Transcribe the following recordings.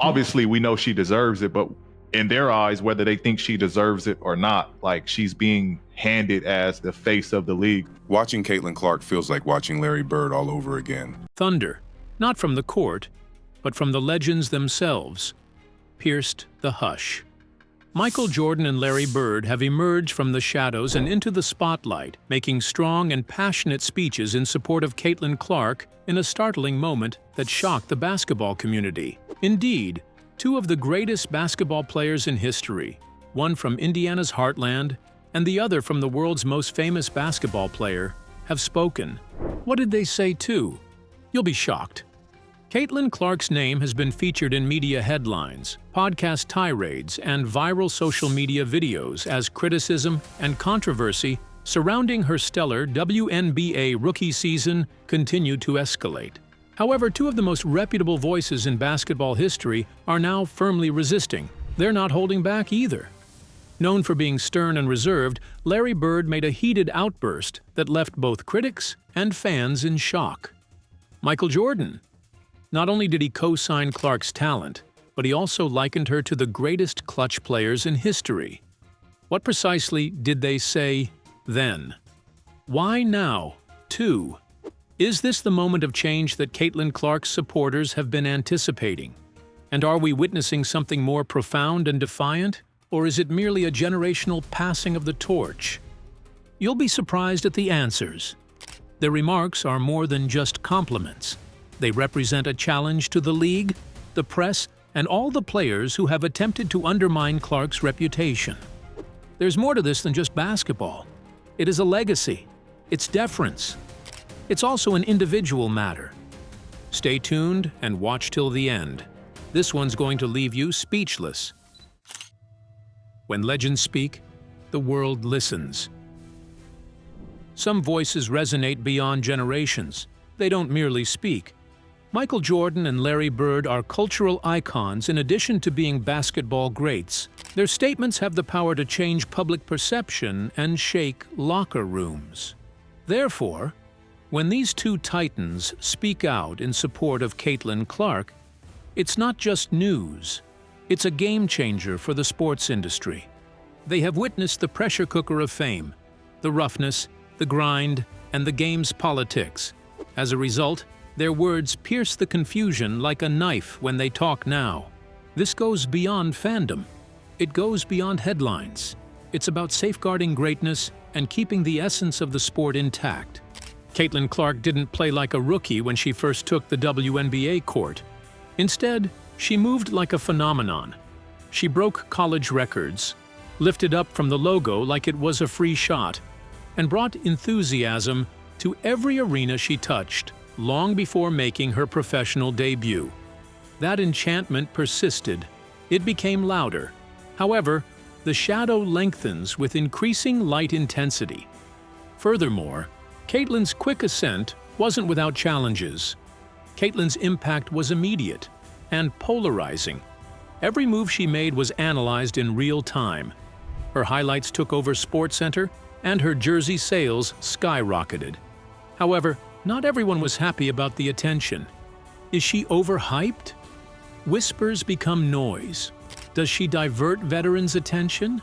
obviously we know she deserves it, but in their eyes, whether they think she deserves it or not, like she's being handed as the face of the league. Watching Caitlin Clark feels like watching Larry Bird all over again. Thunder, not from the court, but from the legends themselves, pierced the hush. Michael Jordan and Larry Bird have emerged from the shadows and into the spotlight, making strong and passionate speeches in support of Caitlin Clark in a startling moment that shocked the basketball community. Indeed, two of the greatest basketball players in history, one from Indiana's heartland and the other from the world's most famous basketball player, have spoken. What did they say too? You'll be shocked. Caitlin Clark's name has been featured in media headlines, podcast tirades, and viral social media videos as criticism and controversy surrounding her stellar WNBA rookie season continued to escalate. However, two of the most reputable voices in basketball history are now firmly resisting. They're not holding back either. Known for being stern and reserved, Larry Bird made a heated outburst that left both critics and fans in shock. Michael Jordan. Not only did he co-sign Clark's talent, but he also likened her to the greatest clutch players in history. What precisely did they say then? Why now, too? Is this the moment of change that Caitlin Clark's supporters have been anticipating? And are we witnessing something more profound and defiant, or is it merely a generational passing of the torch? You'll be surprised at the answers. Their remarks are more than just compliments. They represent a challenge to the league, the press, and all the players who have attempted to undermine Clark's reputation. There's more to this than just basketball. It is a legacy. It's deference. It's also an individual matter. Stay tuned and watch till the end. This one's going to leave you speechless. When legends speak, the world listens. Some voices resonate beyond generations. They don't merely speak. Michael Jordan and Larry Bird are cultural icons in addition to being basketball greats. Their statements have the power to change public perception and shake locker rooms. Therefore, when these two titans speak out in support of Caitlin Clark, it's not just news. It's a game changer for the sports industry. They have witnessed the pressure cooker of fame, the roughness, the grind, and the game's politics. As a result, their words pierce the confusion like a knife when they talk now. This goes beyond fandom. It goes beyond headlines. It's about safeguarding greatness and keeping the essence of the sport intact. Caitlin Clark didn't play like a rookie when she first took the WNBA court. Instead, she moved like a phenomenon. She broke college records, lifted up from the logo like it was a free shot, and brought enthusiasm to every arena she touched, long before making her professional debut. That enchantment persisted. It became louder. However, the shadow lengthens with increasing light intensity. Furthermore, Caitlin's quick ascent wasn't without challenges. Caitlin's impact was immediate and polarizing. Every move she made was analyzed in real time. Her highlights took over SportsCenter, and her jersey sales skyrocketed. However, not everyone was happy about the attention. Is she overhyped? Whispers become noise. Does she divert veterans' attention?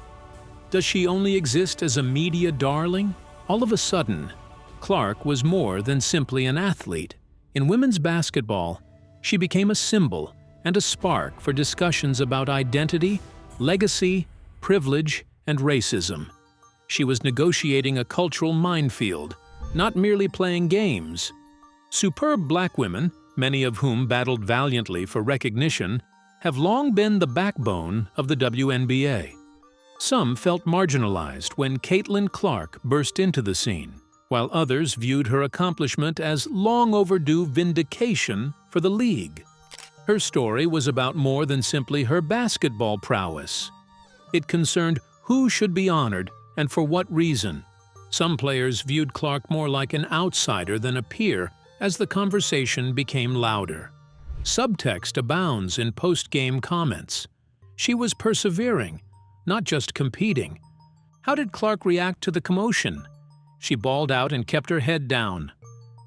Does she only exist as a media darling? All of a sudden, Clark was more than simply an athlete. In women's basketball, she became a symbol and a spark for discussions about identity, legacy, privilege, and racism. She was negotiating a cultural minefield, not merely playing games. Superb black women, many of whom battled valiantly for recognition, have long been the backbone of the WNBA. Some felt marginalized when Caitlin Clark burst into the scene, while others viewed her accomplishment as long overdue vindication for the league. Her story was about more than simply her basketball prowess. It concerned who should be honored and for what reason. Some players viewed Clark more like an outsider than a peer as the conversation became louder. Subtext abounds in post-game comments. She was persevering, not just competing. How did Clark react to the commotion? She balled out and kept her head down.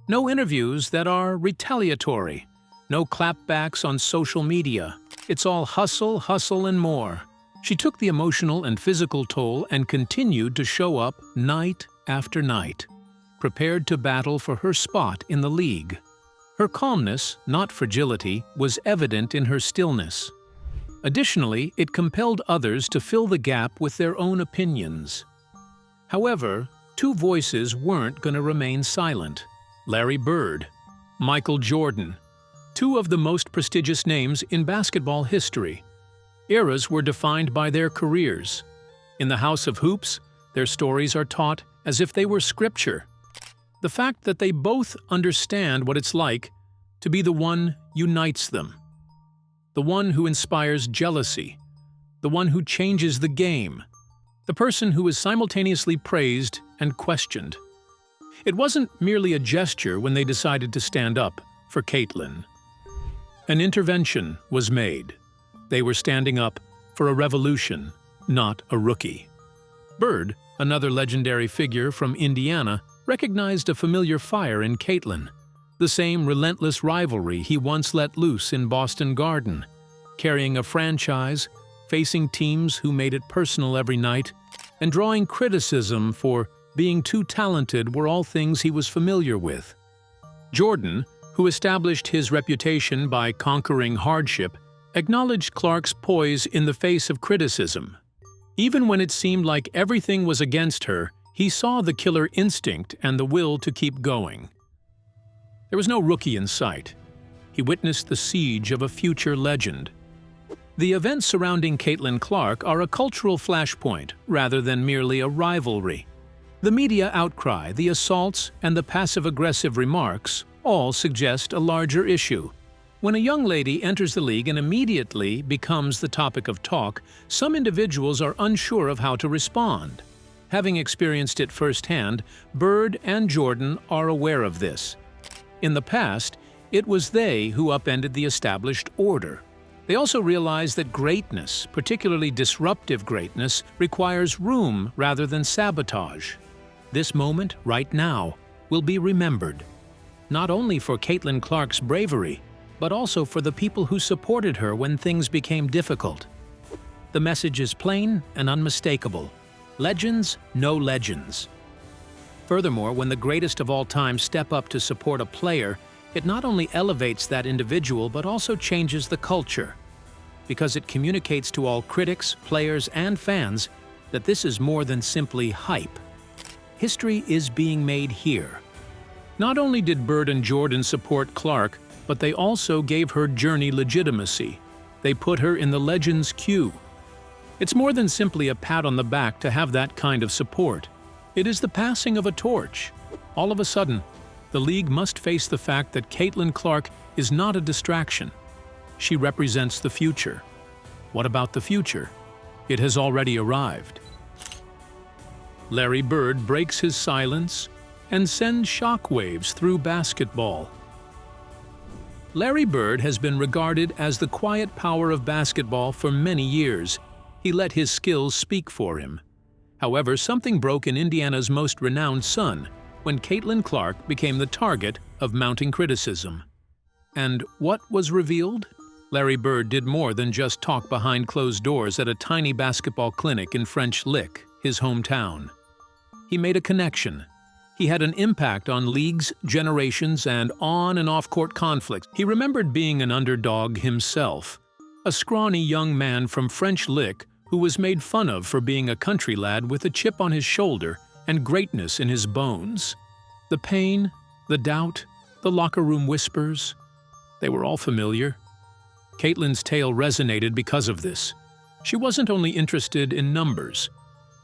No interviews that are retaliatory. No clapbacks on social media. It's all hustle, hustle, and more. She took the emotional and physical toll and continued to show up night after night, prepared to battle for her spot in the league. Her calmness, not fragility, was evident in her stillness. Additionally, it compelled others to fill the gap with their own opinions. However, two voices weren't going to remain silent. Larry Bird, Michael Jordan, two of the most prestigious names in basketball history. Eras were defined by their careers. In the House of Hoops, their stories are taught as if they were scripture. The fact that they both understand what it's like to be the one unites them. The one who inspires jealousy. The one who changes the game. The person who is simultaneously praised and questioned. It wasn't merely a gesture when they decided to stand up for Caitlin. An intervention was made. They were standing up for a revolution, not a rookie. Bird, another legendary figure from Indiana, recognized a familiar fire in Caitlin, the same relentless rivalry he once let loose in Boston Garden, carrying a franchise, facing teams who made it personal every night, and drawing criticism for being too talented were all things he was familiar with. Jordan, who established his reputation by conquering hardship, acknowledged Clark's poise in the face of criticism. Even when it seemed like everything was against her, he saw the killer instinct and the will to keep going. There was no rookie in sight. He witnessed the siege of a future legend. The events surrounding Caitlin Clark are a cultural flashpoint rather than merely a rivalry. The media outcry, the assaults, and the passive-aggressive remarks all suggest a larger issue. When a young lady enters the league and immediately becomes the topic of talk, some individuals are unsure of how to respond. Having experienced it firsthand, Bird and Jordan are aware of this. In the past, it was they who upended the established order. They also realize that greatness, particularly disruptive greatness, requires room rather than sabotage. This moment, right now, will be remembered, not only for Caitlin Clark's bravery, but also for the people who supported her when things became difficult. The message is plain and unmistakable. Legends know legends. Furthermore, when the greatest of all time step up to support a player, it not only elevates that individual but also changes the culture, because it communicates to all critics, players, and fans that this is more than simply hype. History is being made here. Not only did Bird and Jordan support Clark, but they also gave her journey legitimacy. They put her in the Legends queue. It's more than simply a pat on the back to have that kind of support. It is the passing of a torch. All of a sudden, the league must face the fact that Caitlin Clark is not a distraction. She represents the future. What about the future? It has already arrived. Larry Bird breaks his silence and sends shockwaves through basketball. Larry Bird has been regarded as the quiet power of basketball for many years. He let his skills speak for him. However, something broke in Indiana's most renowned son when Caitlin Clark became the target of mounting criticism. And what was revealed? Larry Bird did more than just talk behind closed doors at a tiny basketball clinic in French Lick, his hometown. He made a connection. He had an impact on leagues, generations, and on- and off-court conflicts. He remembered being an underdog himself, a scrawny young man from French Lick who was made fun of for being a country lad with a chip on his shoulder and greatness in his bones. The pain, the doubt, the locker room whispers, they were all familiar. Caitlin's tale resonated because of this. She wasn't only interested in numbers.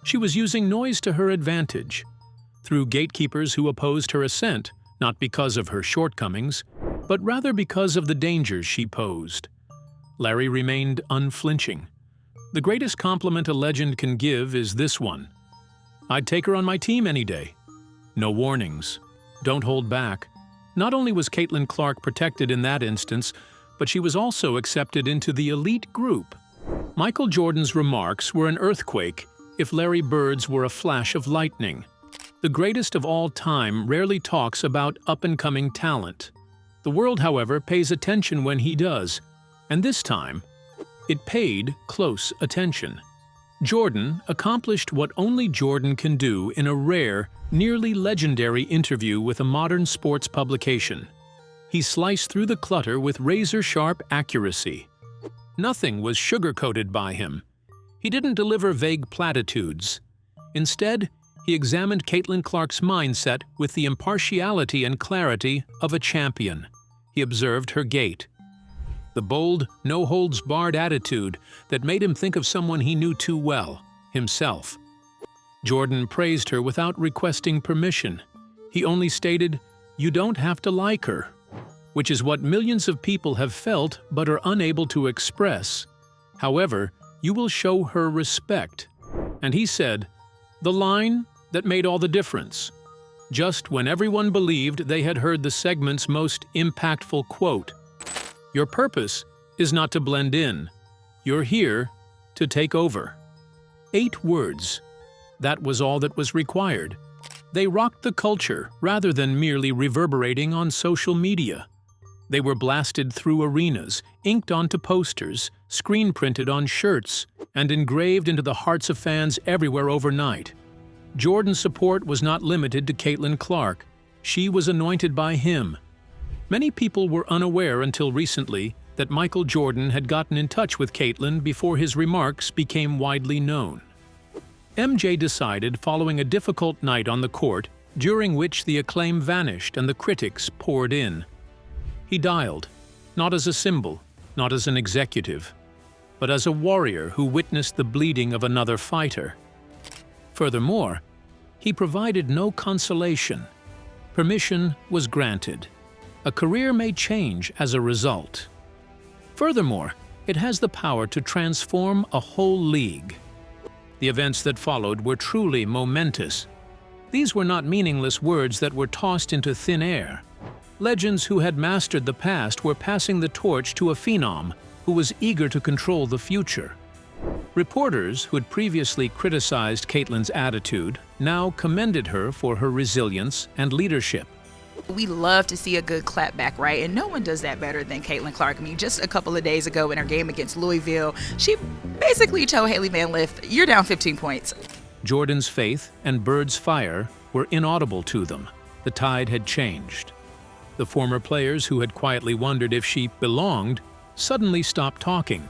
She was using noise to her advantage. Through gatekeepers who opposed her ascent, not because of her shortcomings, but rather because of the dangers she posed. Larry remained unflinching. The greatest compliment a legend can give is this one: "I'd take her on my team any day." No warnings. Don't hold back. Not only was Caitlin Clark protected in that instance, but she was also accepted into the elite group. Michael Jordan's remarks were an earthquake if Larry Bird's were a flash of lightning. The greatest of all time rarely talks about up-and-coming talent. The world, however, pays attention when he does, and this time, It paid close attention. Jordan accomplished what only Jordan can do in a rare, nearly legendary interview with a modern sports publication. He sliced through the clutter with razor-sharp accuracy. Nothing was sugar-coated by him. He didn't deliver vague platitudes. Instead, he examined Caitlin Clark's mindset with the impartiality and clarity of a champion. He observed her gait, the bold, no-holds-barred attitude that made him think of someone he knew too well, himself. Jordan praised her without requesting permission. He only stated, "You don't have to like her," which is what millions of people have felt but are unable to express. However, you will show her respect. And he said, the line that made all the difference. Just when everyone believed they had heard the segment's most impactful quote, "Your purpose is not to blend in. You're here to take over." 8 words. That was all that was required. They rocked the culture rather than merely reverberating on social media. They were blasted through arenas, inked onto posters, screen printed on shirts, and engraved into the hearts of fans everywhere overnight. Jordan's support was not limited to Caitlin Clark. She was anointed by him. Many people were unaware until recently that Michael Jordan had gotten in touch with Caitlin before his remarks became widely known. MJ decided following a difficult night on the court, during which the acclaim vanished and the critics poured in. He dialed, not as a symbol, not as an executive, but as a warrior who witnessed the bleeding of another fighter. Furthermore, he provided no consolation. Permission was granted. A career may change as a result. Furthermore, it has the power to transform a whole league. The events that followed were truly momentous. These were not meaningless words that were tossed into thin air. Legends who had mastered the past were passing the torch to a phenom who was eager to control the future. Reporters who had previously criticized Caitlin's attitude now commended her for her resilience and leadership. We love to see a good clapback, right? And no one does that better than Caitlin Clark. I mean, just a couple of days ago in her game against Louisville, she basically told Haley Van Lith, "You're down 15 points." Jordan's faith and Bird's fire were inaudible to them. The tide had changed. The former players who had quietly wondered if she belonged suddenly stopped talking.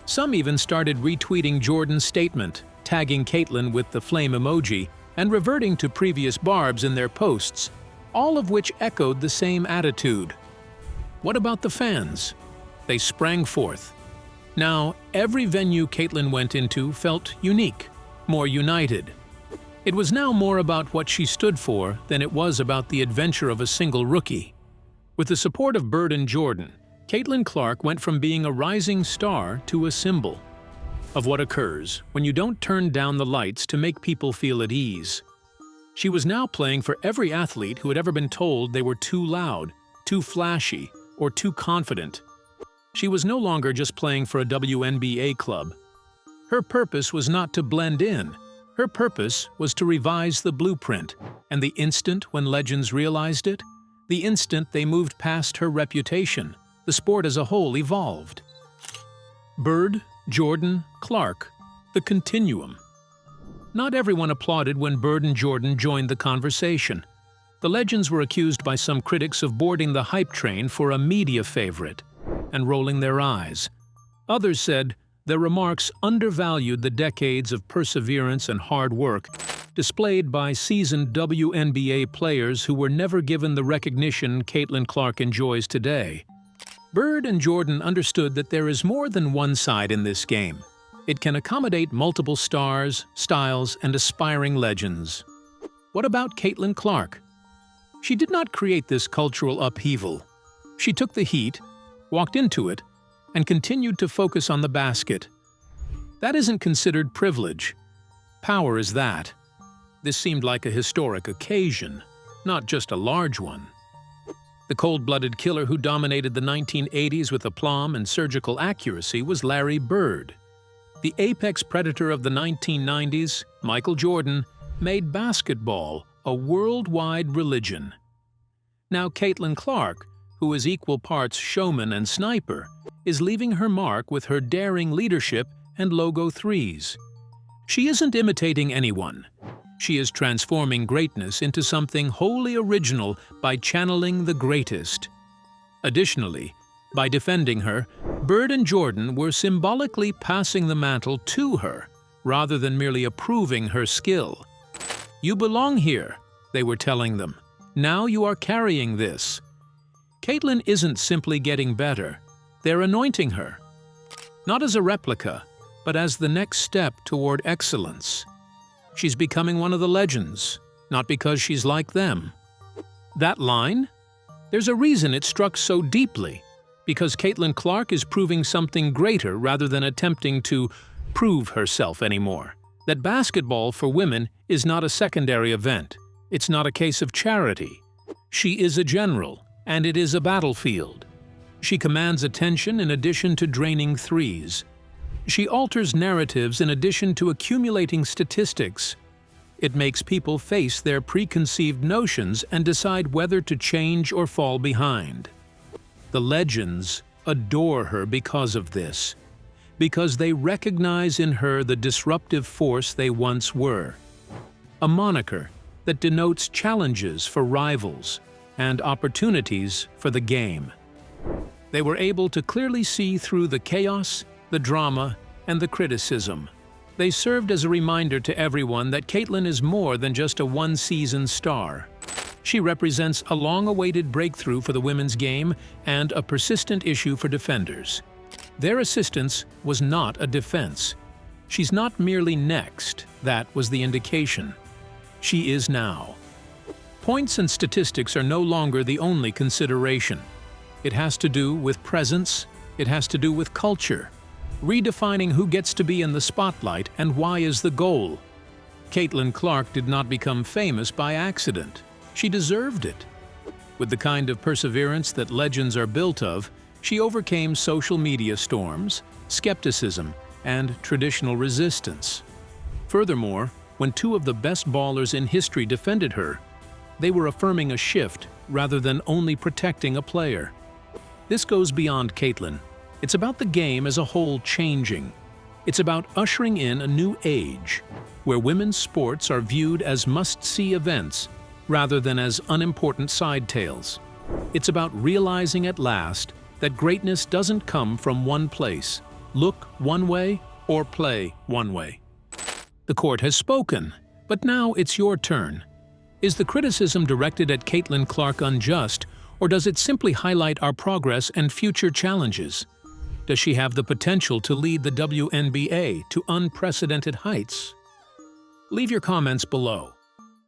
Some even started retweeting Jordan's statement, tagging Caitlin with the flame emoji, and reverting to previous barbs in their posts, all of which echoed the same attitude. What about the fans? They sprang forth. Now, every venue Caitlin went into felt unique, more united. It was now more about what she stood for than it was about the adventure of a single rookie. With the support of Bird and Jordan, Caitlin Clark went from being a rising star to a symbol of what occurs when you don't turn down the lights to make people feel at ease. She was now playing for every athlete who had ever been told they were too loud, too flashy, or too confident. She was no longer just playing for a WNBA club. Her purpose was not to blend in. Her purpose was to revise the blueprint, and the instant when legends realized it, the instant they moved past her reputation, the sport as a whole evolved. Bird, Jordan, Clark, the continuum. Not everyone applauded when Bird and Jordan joined the conversation. The legends were accused by some critics of boarding the hype train for a media favorite and rolling their eyes. Others said their remarks undervalued the decades of perseverance and hard work displayed by seasoned WNBA players who were never given the recognition Caitlin Clark enjoys today. Bird and Jordan understood that there is more than one side in this game. It can accommodate multiple stars, styles, and aspiring legends. What about Caitlin Clark? She did not create this cultural upheaval. She took the heat, walked into it, and continued to focus on the basket. That isn't considered privilege. Power is that. This seemed like a historic occasion, not just a large one. The cold-blooded killer who dominated the 1980s with aplomb and surgical accuracy was Larry Bird. The apex predator of the 1990s, Michael Jordan, made basketball a worldwide religion. Now Caitlin Clark, who is equal parts showman and sniper, is leaving her mark with her daring leadership and logo threes. She isn't imitating anyone. She is transforming greatness into something wholly original by channeling the greatest. Additionally, by defending her, Bird and Jordan were symbolically passing the mantle to her, rather than merely approving her skill. "You belong here," they were telling them. "Now you are carrying this." Caitlyn isn't simply getting better. They're anointing her. Not as a replica, but as the next step toward excellence. She's becoming one of the legends, not because she's like them. That line? There's a reason it struck so deeply. Because Caitlin Clark is proving something greater rather than attempting to prove herself anymore. That basketball for women is not a secondary event. It's not a case of charity. She is a general, and it is a battlefield. She commands attention in addition to draining threes. She alters narratives in addition to accumulating statistics. It makes people face their preconceived notions and decide whether to change or fall behind. The legends adore her because of this, because they recognize in her the disruptive force they once were. A moniker that denotes challenges for rivals and opportunities for the game. They were able to clearly see through the chaos, the drama, and the criticism. They served as a reminder to everyone that Caitlyn is more than just a one-season star. She represents a long-awaited breakthrough for the women's game and a persistent issue for defenders. Their assistance was not a defense. She's not merely next, that was the indication. She is now. Points and statistics are no longer the only consideration. It has to do with presence, it has to do with culture, redefining who gets to be in the spotlight and why is the goal. Caitlin Clark did not become famous by accident. She deserved it. With the kind of perseverance that legends are built of, she overcame social media storms, skepticism, and traditional resistance. Furthermore, when two of the best ballers in history defended her, they were affirming a shift rather than only protecting a player. This goes beyond Caitlyn. It's about the game as a whole changing. It's about ushering in a new age, where women's sports are viewed as must-see events rather than as unimportant side tales. It's about realizing at last that greatness doesn't come from one place, look one way, or play one way. The court has spoken, but now it's your turn. Is the criticism directed at Caitlin Clark unjust, or does it simply highlight our progress and future challenges? Does she have the potential to lead the WNBA to unprecedented heights? Leave your comments below.